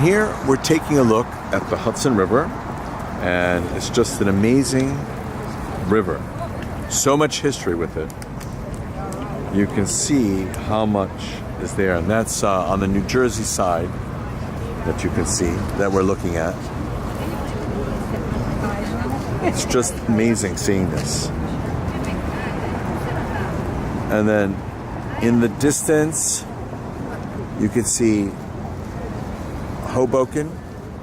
here we're taking a look at the Hudson River, and it's just an amazing river. So much history with it. You can see how much is there, and that's on the New Jersey side that you can see that we're looking at. It's just amazing seeing this. And then in the distance, you can see Hoboken,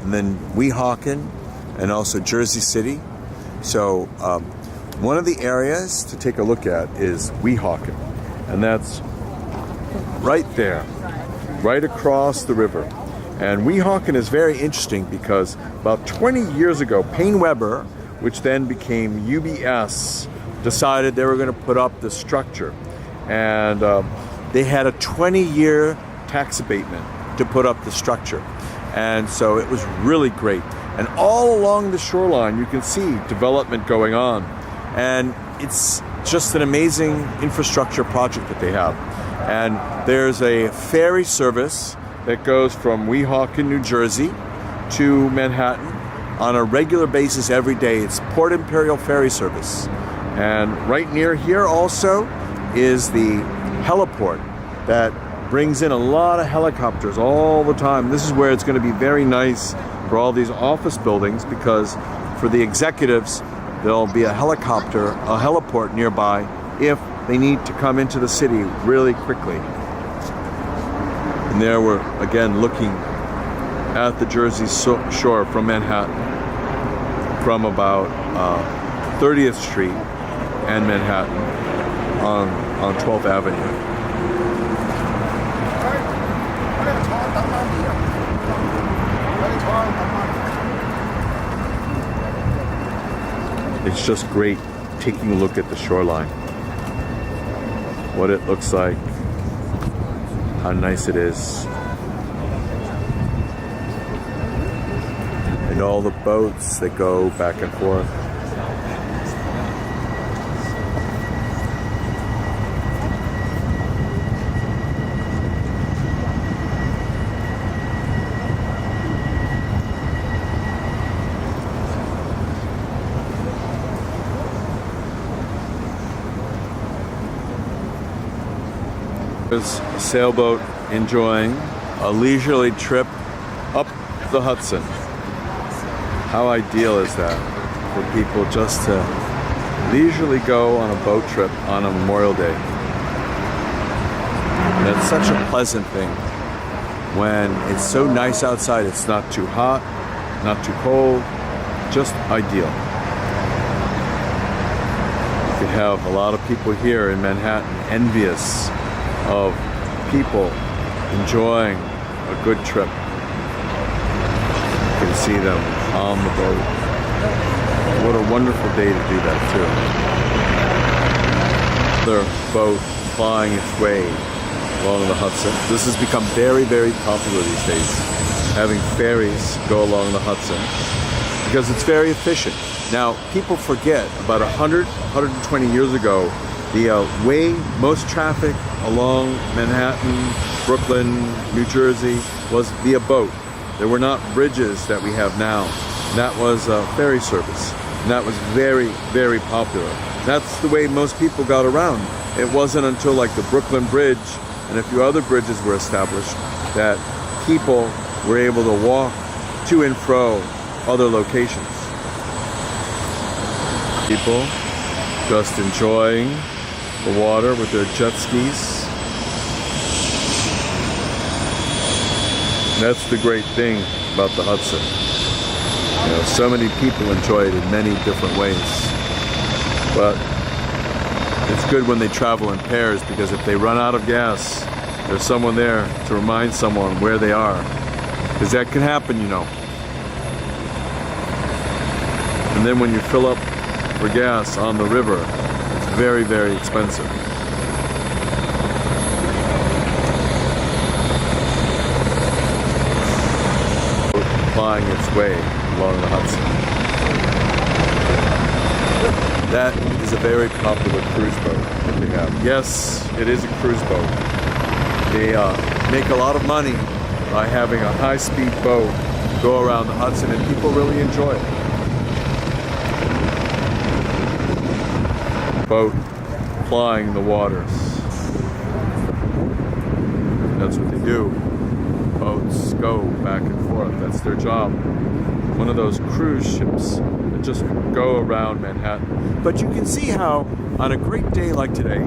and then Weehawken, and also Jersey City. So one of the areas to take a look at is Weehawken, and that's right there, right across the river. And Weehawken is very interesting because about 20 years ago, Payne Webber, which then became UBS, decided they were going to put up this structure. And they had a 20-year tax abatement to put up the structure. And so it was really great. And all along the shoreline, you can see development going on. And it's just an amazing infrastructure project that they have. And there's a ferry service that goes from Weehawken, New Jersey to Manhattan on a regular basis every day. It's Port Imperial Ferry Service. And right near here also is the heliport that brings in a lot of helicopters all the time. This is where it's going to be very nice for all these office buildings, because for the executives, there'll be a heliport nearby if they need to come into the city really quickly. And there we're again looking at the Jersey shore from Manhattan, from about 30th Street and Manhattan on 12th Avenue. It's just great taking a look at the shoreline, what it looks like, how nice it is, and all the boats that go back and forth. There's a sailboat enjoying a leisurely trip up the Hudson. How ideal is that for people just to leisurely go on a boat trip on a Memorial Day? And it's such a pleasant thing when it's so nice outside. It's not too hot, not too cold, just ideal. You could have a lot of people here in Manhattan envious of people enjoying a good trip. You can see them on the boat. What a wonderful day to do that too. Another boat plying its way along the Hudson. This has become very, very popular these days, having ferries go along the Hudson, because it's very efficient. Now, people forget about 120 years ago, the way most traffic along Manhattan, Brooklyn, New Jersey was via boat. There were not bridges that we have now. That was a ferry service. And that was very, very popular. That's the way most people got around. It wasn't until like the Brooklyn Bridge and a few other bridges were established that people were able to walk to and fro other locations. People just enjoying the water with their jet skis. That's the great thing about the Hudson. You know, so many people enjoy it in many different ways. But it's good when they travel in pairs, because if they run out of gas, there's someone there to remind someone where they are. Because that can happen, you know. And then when you fill up for gas on the river, it's very, very expensive. Plying its way along the Hudson. That is a very popular cruise boat that they have. Yes, it is a cruise boat. They make a lot of money by having a high-speed boat go around the Hudson, and people really enjoy it. Boat plying the waters. That's what they do. Boats go back and forth. That's their job. One of those cruise ships that just go around Manhattan. But you can see how, on a great day like today,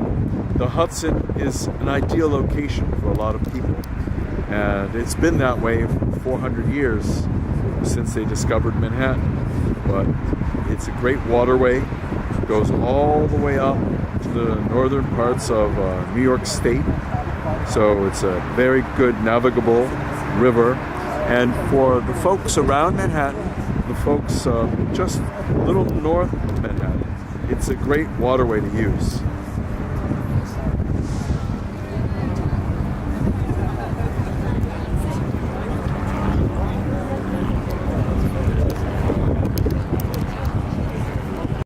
the Hudson is an ideal location for a lot of people. And it's been that way for 400 years since they discovered Manhattan. But it's a great waterway. It goes all the way up to the northern parts of New York State. So it's a very good navigable river. And for the folks around Manhattan, the folks just a little north of Manhattan, it's a great waterway to use.